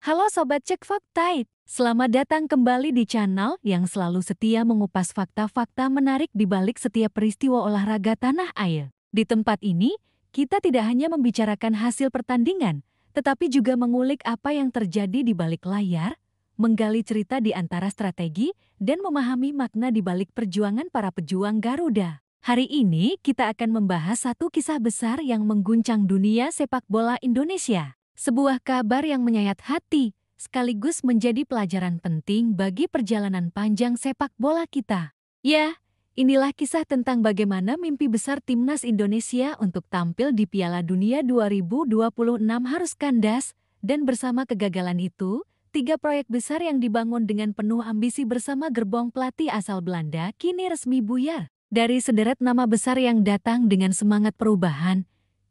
Halo Sobat Cek Fakta, selamat datang kembali di channel yang selalu setia mengupas fakta-fakta menarik di balik setiap peristiwa olahraga tanah air. Di tempat ini, kita tidak hanya membicarakan hasil pertandingan, tetapi juga mengulik apa yang terjadi di balik layar, menggali cerita di antara strategi, dan memahami makna di balik perjuangan para pejuang Garuda. Hari ini kita akan membahas satu kisah besar yang mengguncang dunia sepak bola Indonesia. Sebuah kabar yang menyayat hati, sekaligus menjadi pelajaran penting bagi perjalanan panjang sepak bola kita. Ya, inilah kisah tentang bagaimana mimpi besar Timnas Indonesia untuk tampil di Piala Dunia 2026 harus kandas, dan bersama kegagalan itu, 3 proyek besar yang dibangun dengan penuh ambisi bersama gerbong pelatih asal Belanda kini resmi buyar. Dari sederet nama besar yang datang dengan semangat perubahan,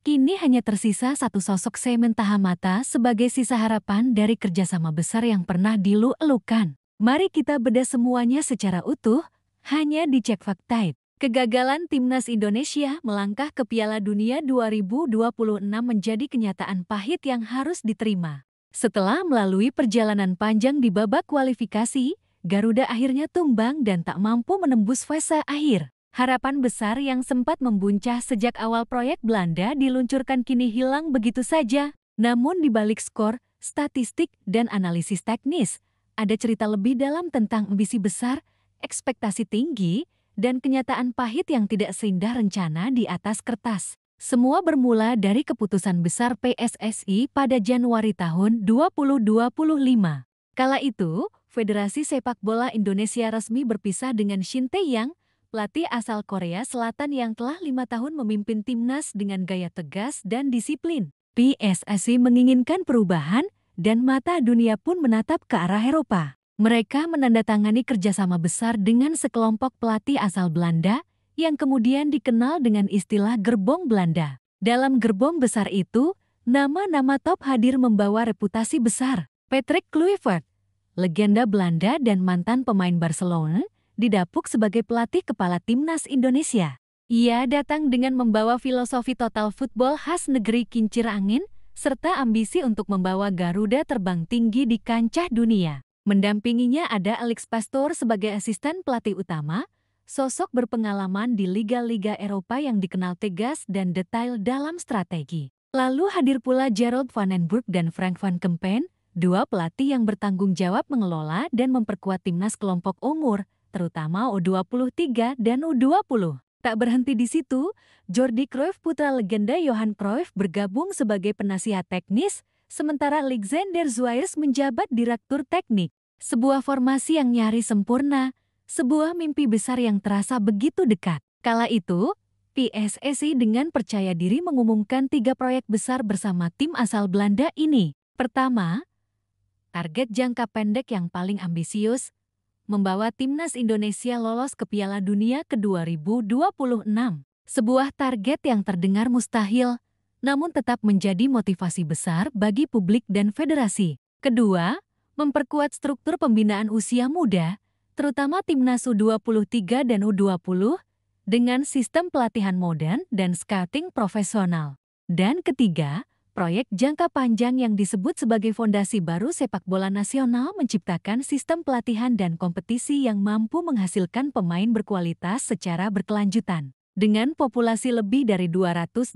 kini hanya tersisa satu sosok Semen Tahamata sebagai sisa harapan dari kerjasama besar yang pernah dilu-elukan. Mari kita bedah semuanya secara utuh, hanya di Cek Fakta. Kegagalan Timnas Indonesia melangkah ke Piala Dunia 2026 menjadi kenyataan pahit yang harus diterima. Setelah melalui perjalanan panjang di babak kualifikasi, Garuda akhirnya tumbang dan tak mampu menembus fase akhir. Harapan besar yang sempat membuncah sejak awal proyek Belanda diluncurkan kini hilang begitu saja. Namun di balik skor, statistik, dan analisis teknis, ada cerita lebih dalam tentang ambisi besar, ekspektasi tinggi, dan kenyataan pahit yang tidak seindah rencana di atas kertas. Semua bermula dari keputusan besar PSSI pada Januari tahun 2025. Kala itu, Federasi Sepak Bola Indonesia resmi berpisah dengan Shin Tae-yong, pelatih asal Korea Selatan yang telah 5 tahun memimpin timnas dengan gaya tegas dan disiplin. PSSI menginginkan perubahan dan mata dunia pun menatap ke arah Eropa. Mereka menandatangani kerjasama besar dengan sekelompok pelatih asal Belanda yang kemudian dikenal dengan istilah Gerbong Belanda. Dalam gerbong besar itu, nama-nama top hadir membawa reputasi besar. Patrick Kluivert, legenda Belanda dan mantan pemain Barcelona, didapuk sebagai pelatih kepala Timnas Indonesia. Ia datang dengan membawa filosofi total football khas negeri kincir angin, serta ambisi untuk membawa Garuda terbang tinggi di kancah dunia. Mendampinginya ada Alex Pastoor sebagai asisten pelatih utama, sosok berpengalaman di liga-liga Eropa yang dikenal tegas dan detail dalam strategi. Lalu hadir pula Gerald van den Burg dan Frank van Kempen, 2 pelatih yang bertanggung jawab mengelola dan memperkuat timnas kelompok umur, terutama U23 dan U20. Tak berhenti di situ, Jordi Cruyff putra legenda Johan Cruyff bergabung sebagai penasihat teknis, sementara Alexander Zwaires menjabat direktur teknik. Sebuah formasi yang nyaris sempurna, sebuah mimpi besar yang terasa begitu dekat. Kala itu, PSSI dengan percaya diri mengumumkan 3 proyek besar bersama tim asal Belanda ini. Pertama, target jangka pendek yang paling ambisius, membawa Timnas Indonesia lolos ke Piala Dunia ke 2026. Sebuah target yang terdengar mustahil, namun tetap menjadi motivasi besar bagi publik dan federasi. Kedua, memperkuat struktur pembinaan usia muda, terutama Timnas U23 dan U20, dengan sistem pelatihan modern dan scouting profesional. Dan ketiga, proyek jangka panjang yang disebut sebagai fondasi baru sepak bola nasional menciptakan sistem pelatihan dan kompetisi yang mampu menghasilkan pemain berkualitas secara berkelanjutan. Dengan populasi lebih dari 280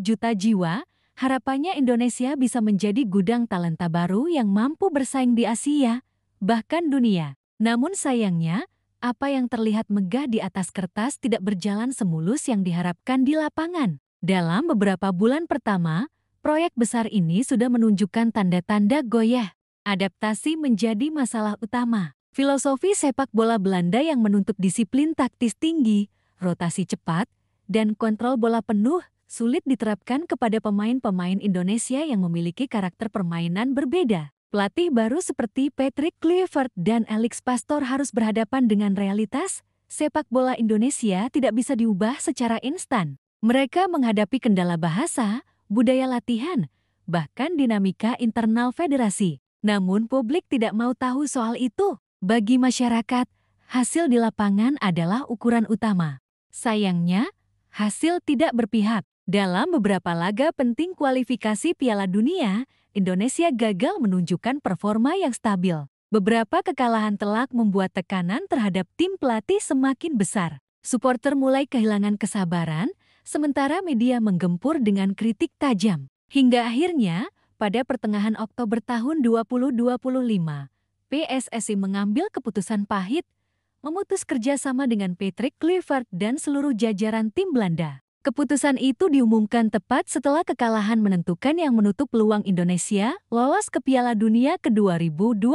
juta jiwa, harapannya Indonesia bisa menjadi gudang talenta baru yang mampu bersaing di Asia, bahkan dunia. Namun sayangnya, apa yang terlihat megah di atas kertas tidak berjalan semulus yang diharapkan di lapangan. Dalam beberapa bulan pertama, proyek besar ini sudah menunjukkan tanda-tanda goyah. Adaptasi menjadi masalah utama. Filosofi sepak bola Belanda yang menuntut disiplin taktis tinggi, rotasi cepat, dan kontrol bola penuh sulit diterapkan kepada pemain-pemain Indonesia yang memiliki karakter permainan berbeda. Pelatih baru seperti Patrick Kluivert dan Alex Pastoor harus berhadapan dengan realitas, sepak bola Indonesia tidak bisa diubah secara instan. Mereka menghadapi kendala bahasa, budaya latihan, bahkan dinamika internal federasi. Namun publik tidak mau tahu soal itu. Bagi masyarakat, hasil di lapangan adalah ukuran utama. Sayangnya, hasil tidak berpihak. Dalam beberapa laga penting kualifikasi Piala Dunia, Indonesia gagal menunjukkan performa yang stabil. Beberapa kekalahan telak membuat tekanan terhadap tim pelatih semakin besar. Supporter mulai kehilangan kesabaran, sementara media menggempur dengan kritik tajam. Hingga akhirnya, pada pertengahan Oktober tahun 2025, PSSI mengambil keputusan pahit, memutus kerjasama dengan Patrick Kluivert dan seluruh jajaran tim Belanda. Keputusan itu diumumkan tepat setelah kekalahan menentukan yang menutup peluang Indonesia lolos ke Piala Dunia ke 2026.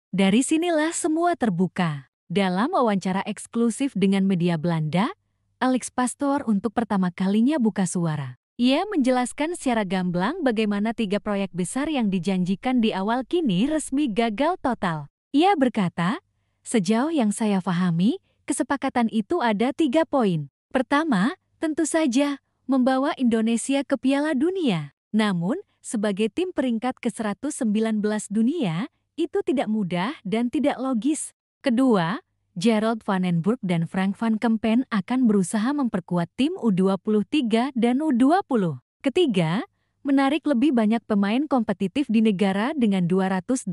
Dari sinilah semua terbuka. Dalam wawancara eksklusif dengan media Belanda, Alex Pastoor untuk pertama kalinya buka suara. Ia menjelaskan secara gamblang bagaimana 3 proyek besar yang dijanjikan di awal kini resmi gagal total. Ia berkata, "Sejauh yang saya pahami, kesepakatan itu ada 3 poin. Pertama, tentu saja, membawa Indonesia ke Piala Dunia. Namun, sebagai tim peringkat ke-119 dunia, itu tidak mudah dan tidak logis. Kedua, Gerald Van den Burg dan Frank van Kempen akan berusaha memperkuat tim U23 dan U20. Ketiga, menarik lebih banyak pemain kompetitif di negara dengan 280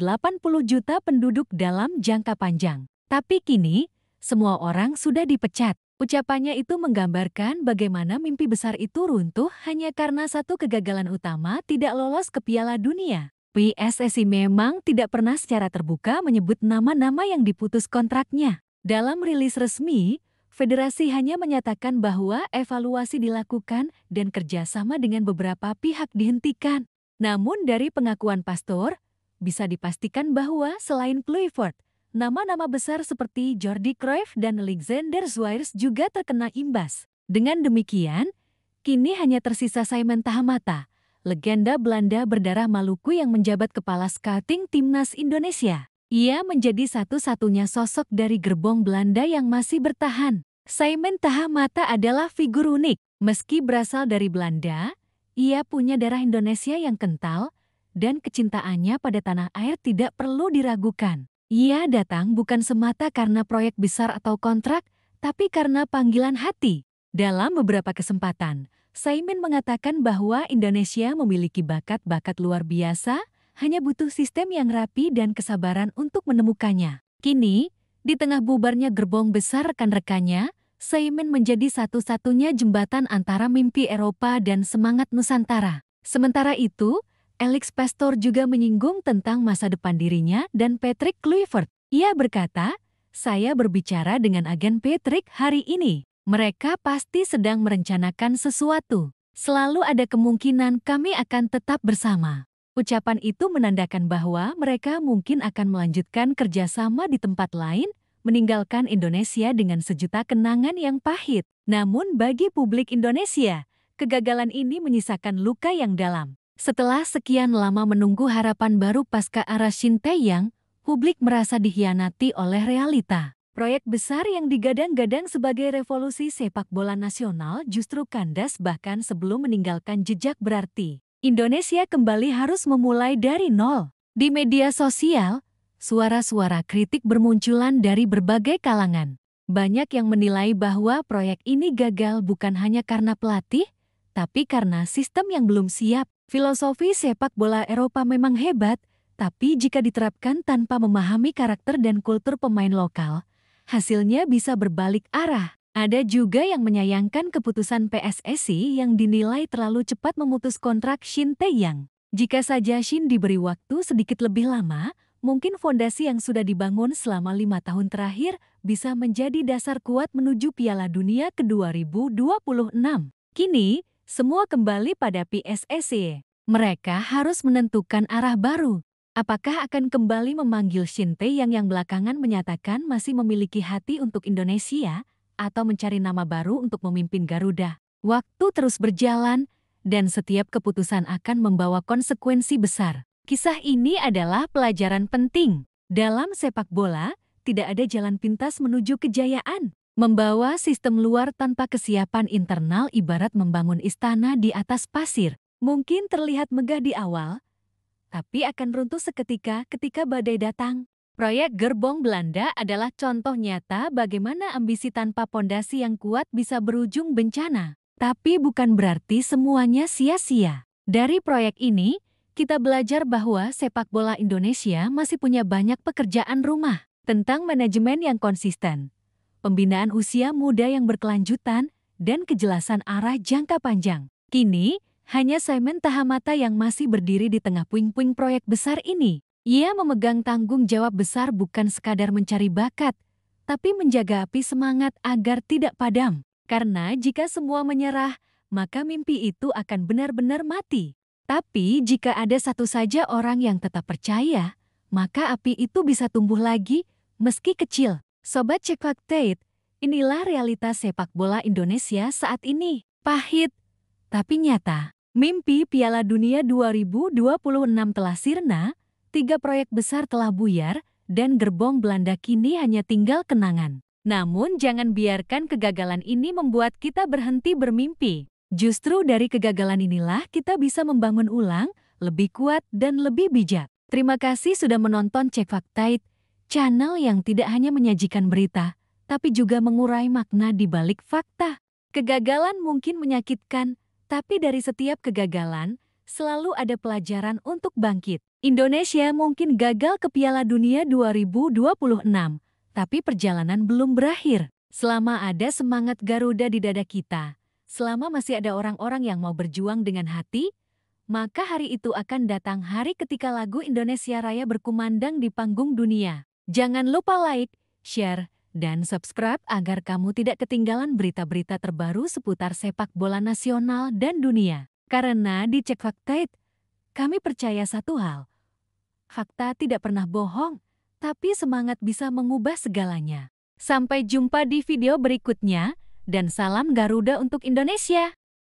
juta penduduk dalam jangka panjang. Tapi kini, semua orang sudah dipecat." Ucapannya itu menggambarkan bagaimana mimpi besar itu runtuh hanya karena satu kegagalan utama tidak lolos ke Piala Dunia. PSSI memang tidak pernah secara terbuka menyebut nama-nama yang diputus kontraknya. Dalam rilis resmi, federasi hanya menyatakan bahwa evaluasi dilakukan dan kerjasama dengan beberapa pihak dihentikan. Namun dari pengakuan Pastoor, bisa dipastikan bahwa selain Kluivert, nama-nama besar seperti Jordi Cruyff dan Alexander Swiers juga terkena imbas. Dengan demikian, kini hanya tersisa Simon Tahamata, legenda Belanda berdarah Maluku yang menjabat kepala scouting timnas Indonesia. Ia menjadi satu-satunya sosok dari gerbong Belanda yang masih bertahan. Simon Tahamata adalah figur unik. Meski berasal dari Belanda, ia punya darah Indonesia yang kental, dan kecintaannya pada tanah air tidak perlu diragukan. Ia datang bukan semata karena proyek besar atau kontrak, tapi karena panggilan hati. Dalam beberapa kesempatan, Simon mengatakan bahwa Indonesia memiliki bakat-bakat luar biasa, hanya butuh sistem yang rapi dan kesabaran untuk menemukannya. Kini, di tengah bubarnya gerbong besar rekan-rekannya, Simon menjadi satu-satunya jembatan antara mimpi Eropa dan semangat Nusantara. Sementara itu, Alex Pastoor juga menyinggung tentang masa depan dirinya dan Patrick Kluivert. Ia berkata, "Saya berbicara dengan agen Patrick hari ini. Mereka pasti sedang merencanakan sesuatu. Selalu ada kemungkinan kami akan tetap bersama." Ucapan itu menandakan bahwa mereka mungkin akan melanjutkan kerjasama di tempat lain, meninggalkan Indonesia dengan sejuta kenangan yang pahit. Namun bagi publik Indonesia, kegagalan ini menyisakan luka yang dalam. Setelah sekian lama menunggu harapan baru pasca era Shin Tae-yong, publik merasa dikhianati oleh realita. Proyek besar yang digadang-gadang sebagai revolusi sepak bola nasional justru kandas bahkan sebelum meninggalkan jejak berarti. Indonesia kembali harus memulai dari nol. Di media sosial, suara-suara kritik bermunculan dari berbagai kalangan. Banyak yang menilai bahwa proyek ini gagal bukan hanya karena pelatih, tapi karena sistem yang belum siap. Filosofi sepak bola Eropa memang hebat, tapi jika diterapkan tanpa memahami karakter dan kultur pemain lokal, hasilnya bisa berbalik arah. Ada juga yang menyayangkan keputusan PSSI yang dinilai terlalu cepat memutus kontrak Shin Tae-yong. Jika saja Shin diberi waktu sedikit lebih lama, mungkin fondasi yang sudah dibangun selama 5 tahun terakhir bisa menjadi dasar kuat menuju Piala Dunia ke 2026. Kini, semua kembali pada PSSI. Mereka harus menentukan arah baru. Apakah akan kembali memanggil Shin Tae-yong yang belakangan menyatakan masih memiliki hati untuk Indonesia, atau mencari nama baru untuk memimpin Garuda? Waktu terus berjalan, dan setiap keputusan akan membawa konsekuensi besar. Kisah ini adalah pelajaran penting. Dalam sepak bola, tidak ada jalan pintas menuju kejayaan. Membawa sistem luar tanpa kesiapan internal ibarat membangun istana di atas pasir. Mungkin terlihat megah di awal, tapi akan runtuh seketika ketika badai datang. Proyek Gerbong Belanda adalah contoh nyata bagaimana ambisi tanpa pondasi yang kuat bisa berujung bencana. Tapi bukan berarti semuanya sia-sia. Dari proyek ini, kita belajar bahwa sepak bola Indonesia masih punya banyak pekerjaan rumah tentang manajemen yang konsisten, pembinaan usia muda yang berkelanjutan, dan kejelasan arah jangka panjang. Kini, hanya Simon Tahamata yang masih berdiri di tengah puing-puing proyek besar ini. Ia memegang tanggung jawab besar bukan sekadar mencari bakat, tapi menjaga api semangat agar tidak padam. Karena jika semua menyerah, maka mimpi itu akan benar-benar mati. Tapi jika ada satu saja orang yang tetap percaya, maka api itu bisa tumbuh lagi, meski kecil. Sobat Check Fact, inilah realitas sepak bola Indonesia saat ini. Pahit, tapi nyata. Mimpi Piala Dunia 2026 telah sirna, 3 proyek besar telah buyar, dan gerbong Belanda kini hanya tinggal kenangan. Namun jangan biarkan kegagalan ini membuat kita berhenti bermimpi. Justru dari kegagalan inilah kita bisa membangun ulang, lebih kuat dan lebih bijak. Terima kasih sudah menonton Check Fact, channel yang tidak hanya menyajikan berita, tapi juga mengurai makna di balik fakta. Kegagalan mungkin menyakitkan, tapi dari setiap kegagalan, selalu ada pelajaran untuk bangkit. Indonesia mungkin gagal ke Piala Dunia 2026, tapi perjalanan belum berakhir. Selama ada semangat Garuda di dada kita, selama masih ada orang-orang yang mau berjuang dengan hati, maka hari itu akan datang hari ketika lagu Indonesia Raya berkumandang di panggung dunia. Jangan lupa like, share, dan subscribe agar kamu tidak ketinggalan berita-berita terbaru seputar sepak bola nasional dan dunia. Karena di Check Fact, kami percaya satu hal. Fakta tidak pernah bohong, tapi semangat bisa mengubah segalanya. Sampai jumpa di video berikutnya, dan salam Garuda untuk Indonesia!